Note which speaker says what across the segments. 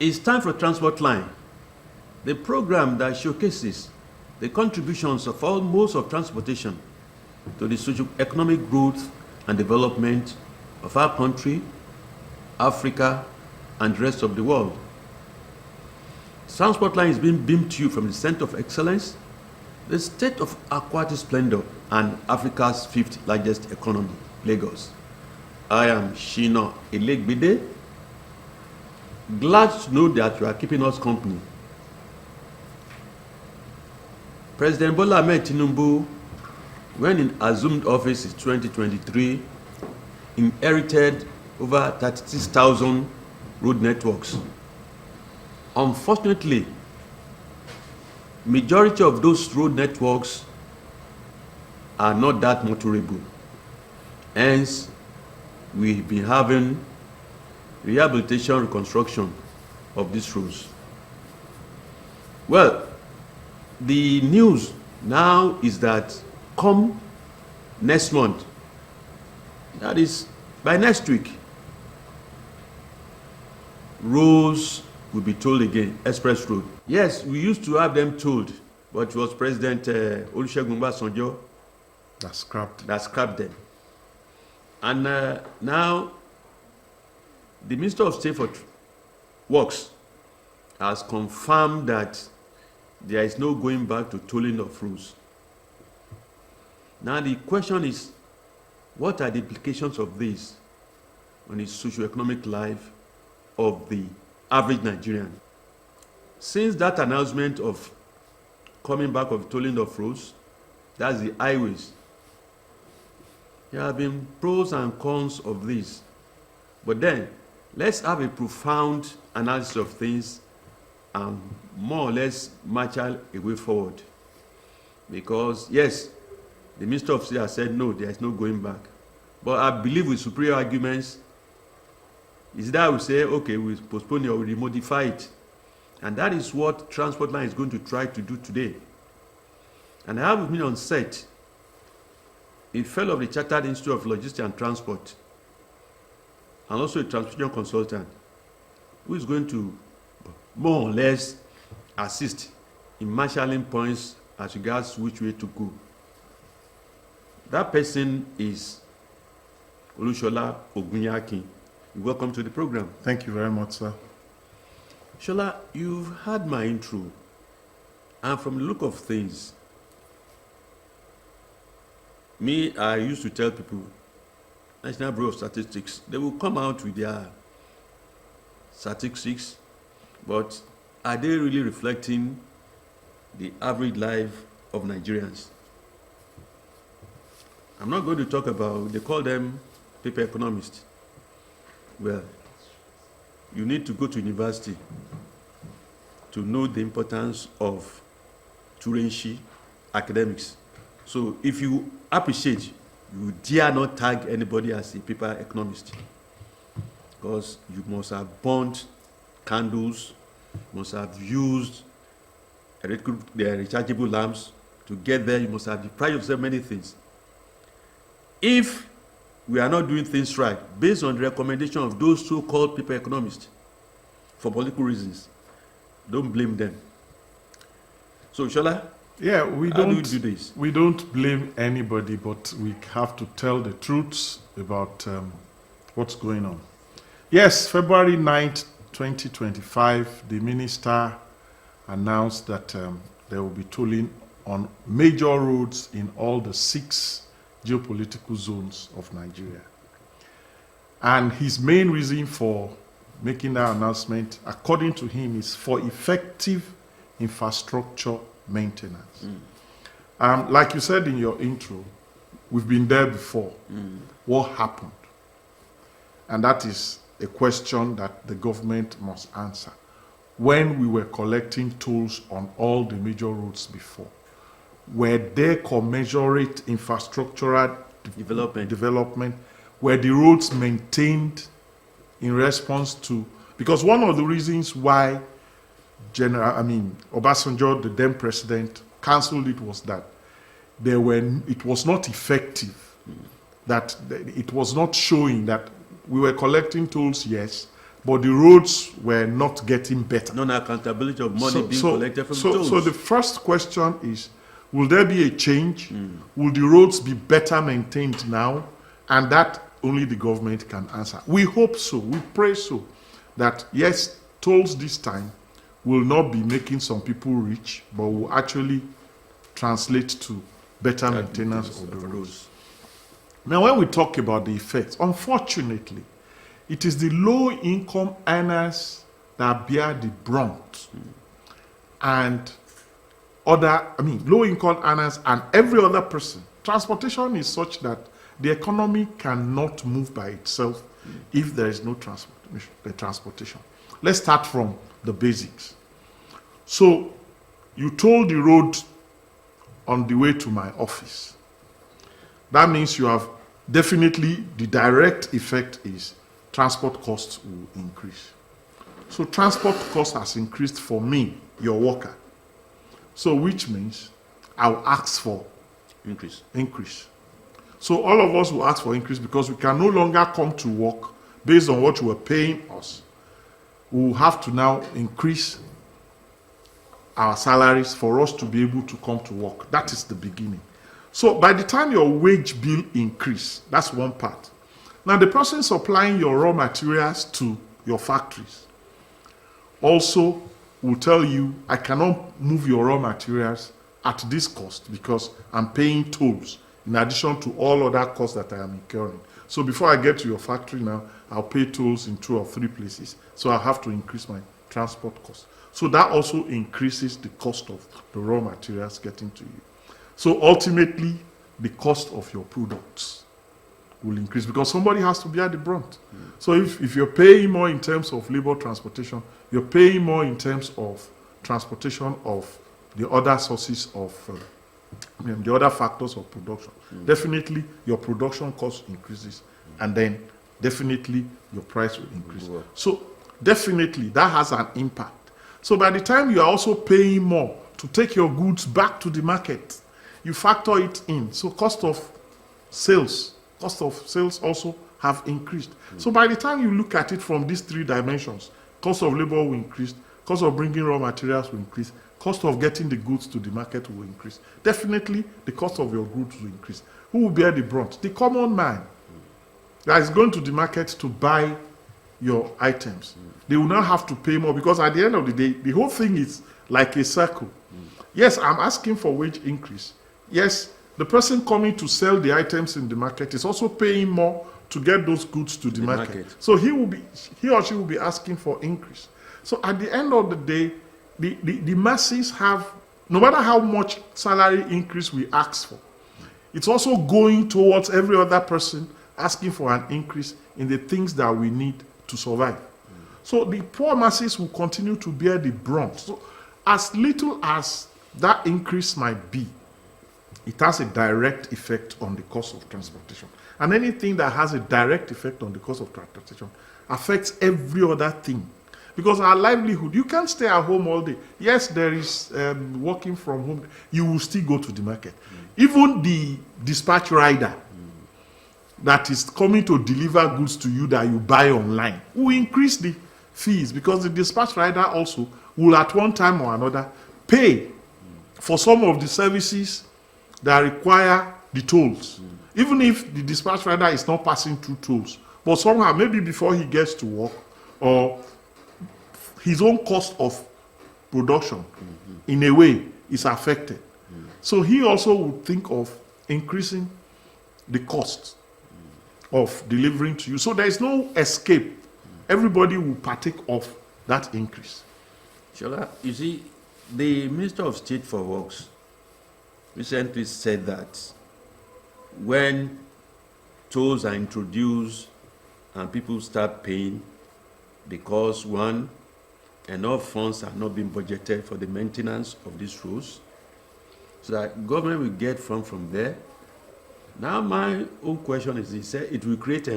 Speaker 1: It's time for Transport Line, the program that showcases the contributions of all modes of transportation to the socio-economic growth and development of our country, Africa, and the rest of the world. Transport Line is being beamed to you from the Center of Excellence, the state of aquatic splendor, and Africa's fifth largest economy, Lagos. I am Shina Elegbede. Glad to know that you are keeping us company. President Bola Ahmed Tinubu, when he assumed office in 2023, inherited over 36,000 road networks. Unfortunately, majority of those road networks are not that motorable. Hence, we've been having rehabilitation, reconstruction of these roads. Well, the news now is that come next month, that is by next week, roads will be tolled again, express road. Yes, we used to have them tolled, but it was President Olusegun Obasanjo
Speaker 2: That's scrapped.
Speaker 1: that scrapped them. And now, the Minister of State for Works has confirmed that there is no going back to tolling of roads. Now the question is, what are the implications of this on the socio-economic life of the average Nigerian? Since that announcement of coming back of tolling of roads, that's the highways, there have been pros and cons of this. But then, let's have a profound analysis of things and more or less match a way forward. Because, yes, the Minister of State has said no, there is no going back. But I believe with superior arguments, is that we say, okay, we postpone it or we modify it. And that is what Transport Line is going to try to do today. And I have with me on set a fellow of the Chartered Institute of Logistics and Transport, and also a transportation consultant, who is going to more or less assist in marshalling points as regards which way to go. That person is Olushola Ogunyakin. Welcome to the program.
Speaker 2: Thank you very much, sir.
Speaker 1: Shola, you've had my intro, and from the look of things, I used to tell people, National Bureau of Statistics, they will come out with their statistics, but are they really reflecting the average life of Nigerians? I'm not going to talk about, they call them paper economists. Well, you need to go to university to know the importance of Turenshi academics. So if you appreciate, you dare not tag anybody as a paper economist, because you must have burnt candles, must have used the rechargeable lamps. To get there, you must have deprived yourself many things. If we are not doing things right, based on the recommendation of those so-called paper economists, for political reasons, don't blame them. So, Shola,
Speaker 2: Yeah,
Speaker 1: how do you do this?
Speaker 2: We don't blame anybody, but we have to tell the truths about what's going on. Yes, February 9th, 2025, the minister announced that there will be tolling on major roads in all the 6 geopolitical zones of Nigeria. And his main reason for making that announcement, according to him, is for effective infrastructure maintenance. Like you said in your intro, we've been there before. What happened? And that is a question that the government must answer. When we were collecting tolls on all the major roads before, were there commensurate infrastructural development? Were the roads maintained in response to? Because one of the reasons why Obasanjo, the then president, cancelled it was that it was not effective. That it was not showing that we were collecting tolls, yes, but the roads were not getting better.
Speaker 1: Non-accountability of money being collected from tolls.
Speaker 2: So the first question is, will there be a change? Will the roads be better maintained now? And that only the government can answer. We hope so. We pray so. That yes, tolls this time will not be making some people rich, but will actually translate to better maintenance of the roads. Now, when we talk about the effects, unfortunately, it is the low-income earners that bear the brunt. And low-income earners and every other person. Transportation is such that the economy cannot move by itself if there is no transportation. Let's start from the basics. So, you told the road on the way to my office. That means you have definitely, the direct effect is transport costs will increase. So transport cost has increased for me, your worker. So which means I'll ask for increase. So all of us will ask for increase because we can no longer come to work based on what you were paying us. We will have to now increase our salaries for us to be able to come to work. That is the beginning. So by the time your wage bill increase, that's one part. Now the person supplying your raw materials to your factories also will tell you, I cannot move your raw materials at this cost because I'm paying tolls in addition to all other costs that I am incurring. So before I get to your factory now, I'll pay tolls in 2 or 3 places. So I'll have to increase my transport costs. So that also increases the cost of the raw materials getting to you. So ultimately, the cost of your products will increase because somebody has to bear the brunt. So if you're paying more in terms of labor transportation, you're paying more in terms of transportation of the other sources of, the other factors of production. Definitely, your production cost increases, and then definitely your price will increase. So definitely, that has an impact. So by the time you are also paying more to take your goods back to the market, you factor it in. So cost of sales also have increased. So by the time you look at it from these 3 dimensions, cost of labor will increase, cost of bringing raw materials will increase, cost of getting the goods to the market will increase. Definitely, the cost of your goods will increase. Who will bear the brunt? The common man that is going to the market to buy your items. They will now have to pay more because at the end of the day, the whole thing is like a circle. Yes, I'm asking for wage increase. Yes, the person coming to sell the items in the market is also paying more to get those goods to the market. So he or she will be asking for increase. So at the end of the day, the masses have, no matter how much salary increase we ask for, it's also going towards every other person asking for an increase in the things that we need to survive. So the poor masses will continue to bear the brunt. So as little as that increase might be, it has a direct effect on the cost of transportation. And anything that has a direct effect on the cost of transportation affects every other thing. Because our livelihood, you can't stay at home all day. Yes, there is working from home. You will still go to the market. Even the dispatch rider that is coming to deliver goods to you that you buy online will increase the fees because the dispatch rider also will at one time or another pay for some of the services that require the tolls. Even if the dispatch rider is not passing through tolls, but somehow maybe before he gets to work or his own cost of production in a way is affected. So he also would think of increasing the cost of delivering to you. So there is no escape. Everybody will partake of that increase.
Speaker 1: Shola, you see, the Minister of State for Works recently said that when tolls are introduced and people start paying because, one, enough funds are not being budgeted for the maintenance of these roads, so that government will get from there. Now my own question is, he said it will create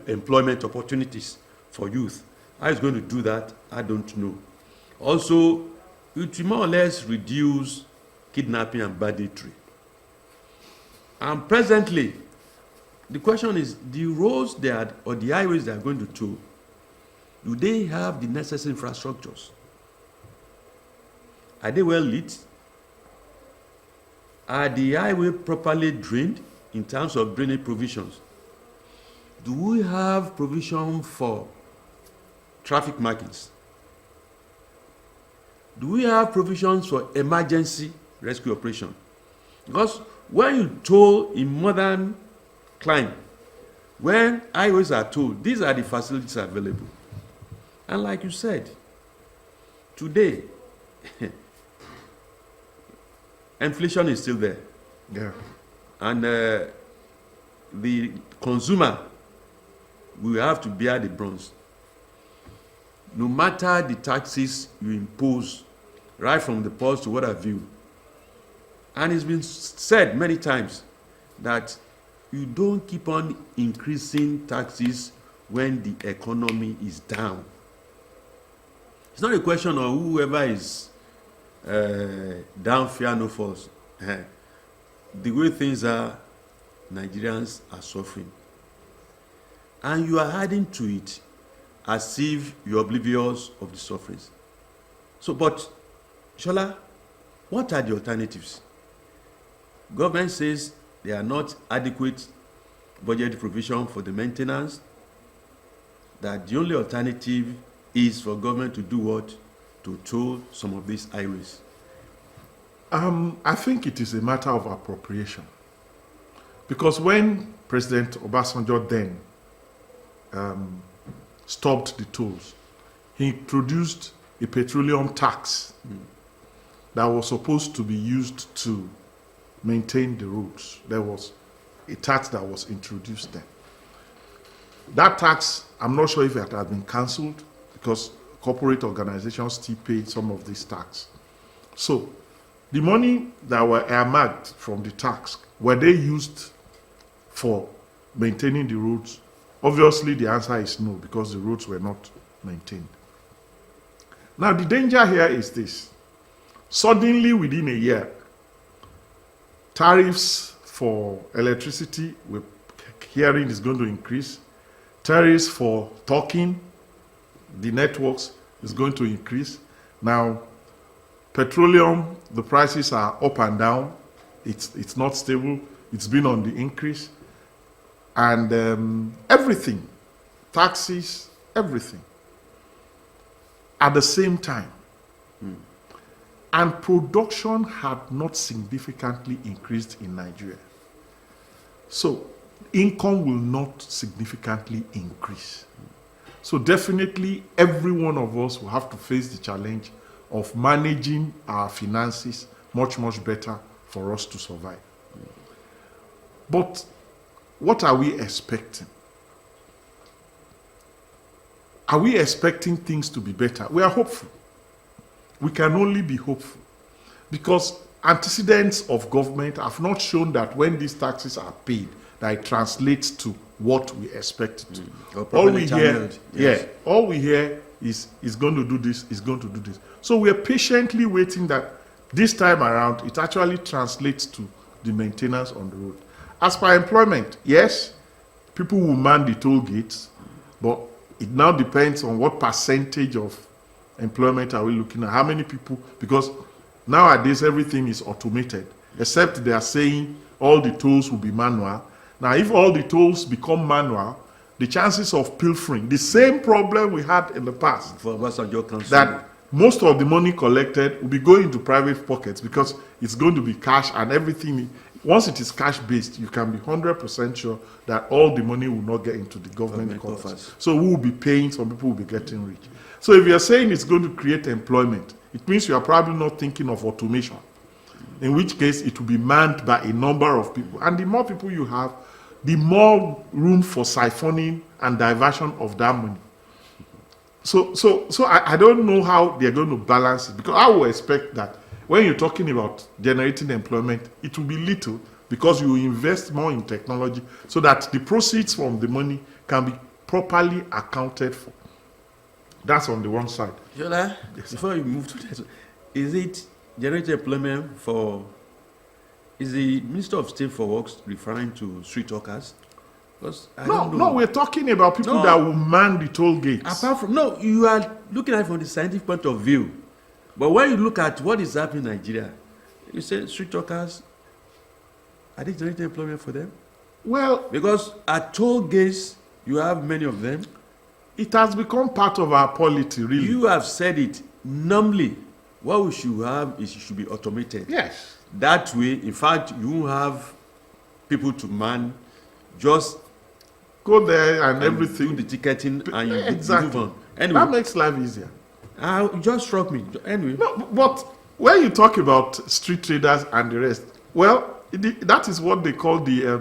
Speaker 1: employment opportunities for youth. How it's going to do that, I don't know. Also, it will more or less reduce kidnapping and banditry. And presently, the question is, the roads or the highways they are going to toll, Do they have the necessary infrastructures? Are they well lit? Are the highway properly drained in terms of drainage provisions? Do we have provision for traffic markings? Do we have provisions for emergency rescue operation? Because when you toll in modern climate, when highways are tolled, these are the facilities available. And like you said, today, inflation is still there.
Speaker 2: Yeah.
Speaker 1: And the consumer will have to bear the brunt. No matter the taxes you impose, right from the pulse to what have you. And it's been said many times that you don't keep on increasing taxes when the economy is down. It's not a question of whoever is down, fear no falls. The way things are, Nigerians are suffering. And you are adding to it as if you're oblivious of the sufferings. So, but, Shola, what are the alternatives? Government says there are not adequate budget provision for the maintenance, that the only alternative is for government to do what? To toll some of these highways.
Speaker 2: I think it is a matter of appropriation. Because when President Obasanjo then stopped the tolls, he introduced a petroleum tax that was supposed to be used to maintain the roads. There was a tax that was introduced then. That tax, I'm not sure if it has been cancelled because corporate organizations still pay some of this tax. So the money that were earmarked from the tax, were they used for maintaining the roads? Obviously, the answer is no, because the roads were not maintained. Now, the danger here is this. Suddenly, within a year, tariffs for electricity, we're hearing, is going to increase. Tariffs for talking, the networks, is going to increase. Now, petroleum, the prices are up and down. It's not stable. It's been on the increase. And everything, taxes, everything, at the same time. And production had not significantly increased in Nigeria. So income will not significantly increase. So definitely every one of us will have to face the challenge of managing our finances much, much better for us to survive. But what are we expecting? Are we expecting things to be better? We are hopeful. We can only be hopeful because antecedents of government have not shown that when these taxes are paid, that it translates to what we expect it to. All we hear, yes. All we hear is going to do this, is going to do this. So we are patiently waiting that this time around it actually translates to the maintenance on the road. As per employment, yes, people will man the toll gates, but it now depends on what percentage of employment are we looking at, how many people, because nowadays everything is automated, except they are saying all the tolls will be manual. Now, if all the tolls become manual, the chances of pilfering, the same problem we had in the past, that most of the money collected will be going to private pockets because it's going to be cash and everything. Once it is cash-based, you can be 100% sure that all the money will not get into the government coffers. So we will be paying, some people will be getting rich. So if you're saying it's going to create employment, it means you are probably not thinking of automation, in which case it will be manned by a number of people. And the more people you have, the more room for siphoning and diversion of that money. So I don't know how they're going to balance it, because I would expect that when you're talking about generating employment, it will be little because you invest more in technology so that the proceeds from the money can be properly accounted for. That's on the one side.
Speaker 1: Shola, yes, before you move to that, is it generating employment for, is the Minister of State for Works referring to street workers? Because I
Speaker 2: No,
Speaker 1: don't know.
Speaker 2: no, we're talking about people
Speaker 1: No.
Speaker 2: that will man the toll gates.
Speaker 1: Apart from, no, you are looking at it from the scientific point of view. But when you look at what is happening in Nigeria, you say street workers, are they generating employment for them?
Speaker 2: Well,
Speaker 1: Because at toll gates, you have many of them.
Speaker 2: it has become part of our polity, really.
Speaker 1: You have said it. Normally, what we should have is it should be automated.
Speaker 2: Yes.
Speaker 1: That way, in fact, you have people to man, just
Speaker 2: Go there and
Speaker 1: do
Speaker 2: everything.
Speaker 1: the ticketing and you
Speaker 2: Exactly.
Speaker 1: move on.
Speaker 2: That
Speaker 1: Anyway,
Speaker 2: makes life easier.
Speaker 1: it just struck me. Anyway,
Speaker 2: No, but when you talk about street traders and the rest, well, that is what they call the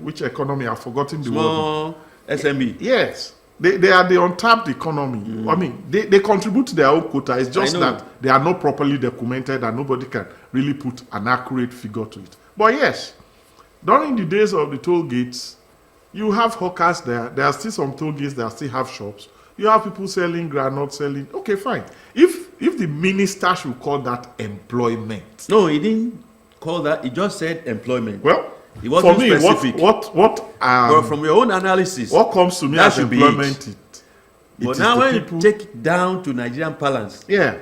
Speaker 2: which economy? I've forgotten the word.
Speaker 1: small SME.
Speaker 2: Yes, they are the untapped economy. I mean, they contribute to their own quota. It's just
Speaker 1: I know.
Speaker 2: that they are not properly documented and nobody can really put an accurate figure to it. But yes, during the days of the toll gates, you have hawkers there. There are still some toll gates that still have shops. You have people selling granite, selling. Okay, fine. If the minister should call that employment,
Speaker 1: No, he didn't call that. He just said employment.
Speaker 2: well,
Speaker 1: It wasn't
Speaker 2: for me,
Speaker 1: specific. But from your own analysis,
Speaker 2: what comes to me
Speaker 1: that
Speaker 2: as
Speaker 1: should be
Speaker 2: employment, it
Speaker 1: but
Speaker 2: is
Speaker 1: now
Speaker 2: the
Speaker 1: when
Speaker 2: people.
Speaker 1: you take it down to Nigerian parlance,
Speaker 2: Yeah,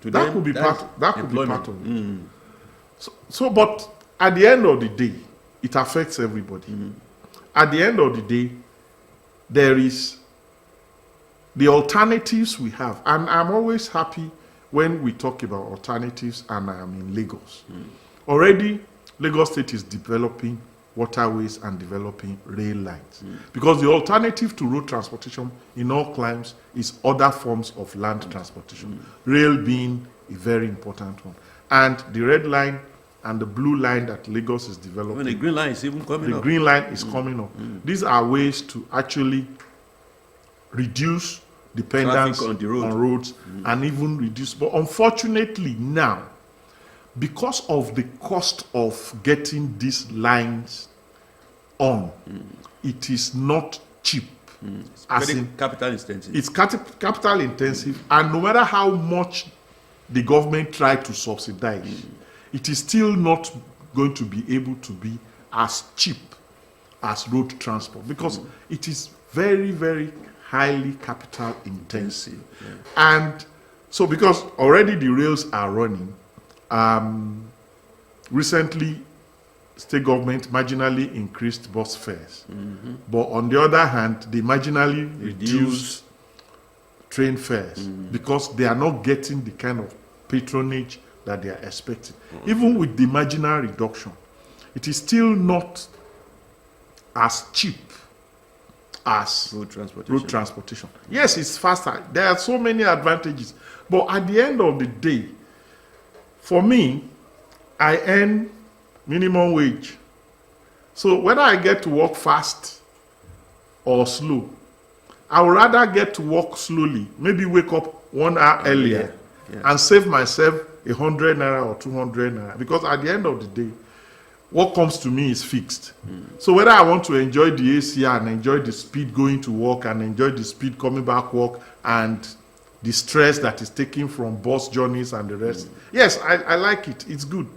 Speaker 1: to
Speaker 2: that
Speaker 1: them,
Speaker 2: could be
Speaker 1: that's
Speaker 2: part. That could be
Speaker 1: employment.
Speaker 2: part of it. So, but at the end of the day, it affects everybody. At the end of the day, there is the alternatives we have, and I'm always happy when we talk about alternatives. And I am in Lagos. Already, Lagos State is developing waterways and developing rail lines because the alternative to road transportation in all climes is other forms of land transportation. Rail being a very important one, and the red line and the blue line that Lagos is developing.
Speaker 1: when the green line is even coming
Speaker 2: The
Speaker 1: up.
Speaker 2: green line is coming up. These are ways to actually reduce dependence
Speaker 1: Traffic on the road.
Speaker 2: roads and even reduce. But unfortunately now, because of the cost of getting these lines on, it is not cheap.
Speaker 1: It's
Speaker 2: As
Speaker 1: very
Speaker 2: in,
Speaker 1: capital intensive.
Speaker 2: it's capital intensive, and no matter how much the government try to subsidize, it is still not going to be able to be as cheap as road transport because it is very, very highly capital intensive. And so, because already the rails are running, recently state government marginally increased bus fares, but on the other hand, they marginally reduced train fares because they are not getting the kind of patronage that they are expecting. Even with the marginal reduction, it is still not as cheap as
Speaker 1: Road transportation.
Speaker 2: road transportation. Yes, it's faster. There are so many advantages. But at the end of the day, for me, I earn minimum wage. So whether I get to work fast or slow, I would rather get to work slowly, maybe wake up 1 hour earlier and save myself 100 naira or 200 naira. Because at the end of the day, what comes to me is fixed. So whether I want to enjoy the AC and enjoy the speed going to work and enjoy the speed coming back work and the stress that is taken from bus journeys and the rest, yes, I like it. It's good.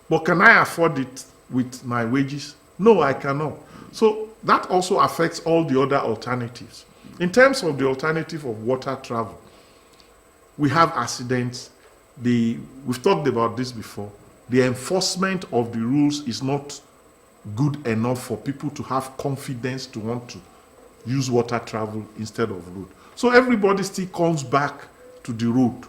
Speaker 2: But can I afford it with my wages? No, I cannot. So that also affects all the other alternatives. In terms of the alternative of water travel, we have accidents. We've talked about this before. The enforcement of the rules is not good enough for people to have confidence to want to use water travel instead of road. So everybody still comes back to the road.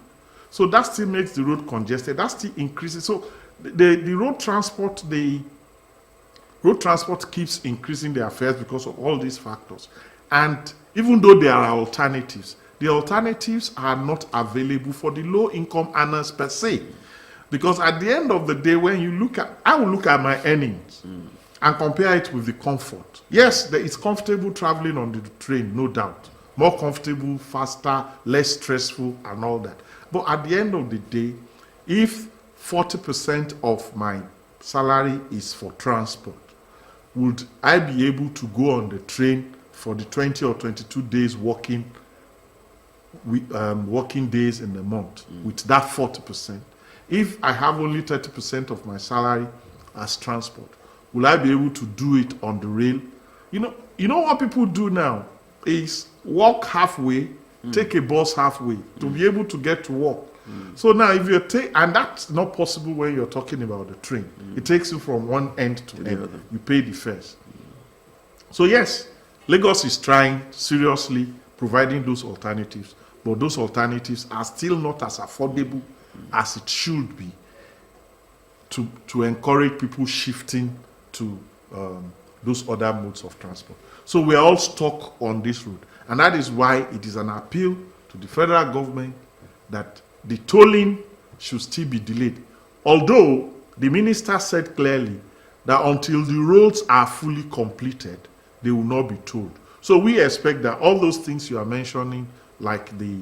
Speaker 2: So that still makes the road congested. That still increases. So the road transport, keeps increasing their fares because of all these factors. And even though there are alternatives, the alternatives are not available for the low-income earners per se. Because at the end of the day, when you I will look at my earnings and compare it with the comfort. Yes, it's comfortable traveling on the train, no doubt. More comfortable, faster, less stressful, and all that. But at the end of the day, if 40% of my salary is for transport, would I be able to go on the train for the 20 or 22 days working days in the month with that 40%? If I have only 30% of my salary as transport, will I be able to do it on the rail? You know what people do now is walk halfway, take a bus halfway to be able to get to work. So now if you take, and that's not possible when you're talking about the train. It takes you from one end to end.
Speaker 1: other.
Speaker 2: You pay the fares. So yes, Lagos is trying seriously providing those alternatives, but those alternatives are still not as affordable as it should be to encourage people shifting to those other modes of transport. So we are all stuck on this route, and that is why it is an appeal to the federal government that the tolling should still be delayed. Although the minister said clearly that until the roads are fully completed, they will not be tolled. So we expect that all those things you are mentioning, like the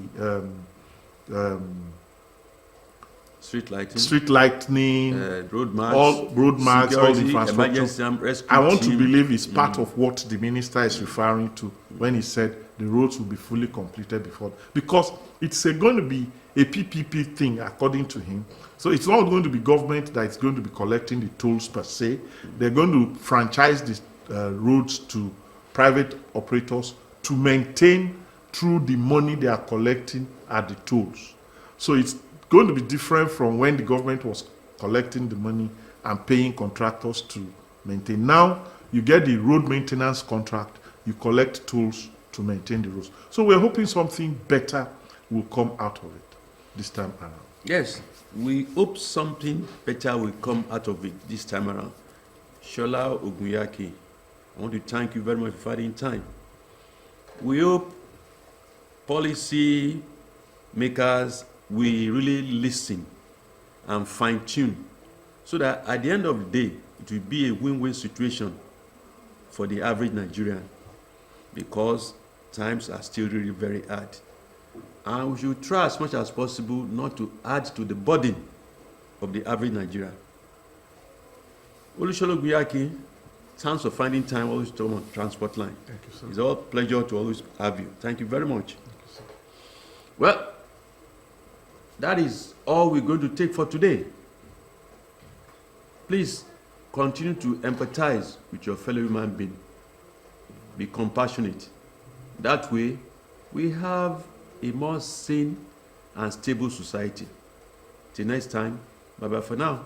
Speaker 1: Street lighting,
Speaker 2: street lightning,
Speaker 1: road marks,
Speaker 2: all road marks, all
Speaker 1: security,
Speaker 2: infrastructure,
Speaker 1: emergency rescue
Speaker 2: I want to
Speaker 1: team.
Speaker 2: believe it's part of what the minister is referring to when he said the roads will be fully completed before, because it's going to be a PPP thing according to him. So it's not going to be government that is going to be collecting the tolls per se. They're going to franchise the roads to private operators to maintain through the money they are collecting at the tolls. So it's going to be different from when the government was collecting the money and paying contractors to maintain. Now you get the road maintenance contract, you collect tolls to maintain the roads. So we're hoping something better will come out of it this time around.
Speaker 1: Yes, we hope something better will come out of it this time around. Shola Ogunyaki, I want to thank you very much for finding time. We hope policy makers will really listen and fine-tune so that at the end of the day, it will be a win-win situation for the average Nigerian, because times are still really very hard. And we should try as much as possible not to add to the burden of the average Nigerian. Olusegun Ogunyaki, thanks for finding time always to come on Transport Line.
Speaker 2: Thank you, sir.
Speaker 1: It's a pleasure to always have you. Thank you very much. Well, that is all we're going to take for today. Please continue to empathize with your fellow human being. Be compassionate. That way, we have a more sane and stable society. Till next time, bye-bye for now.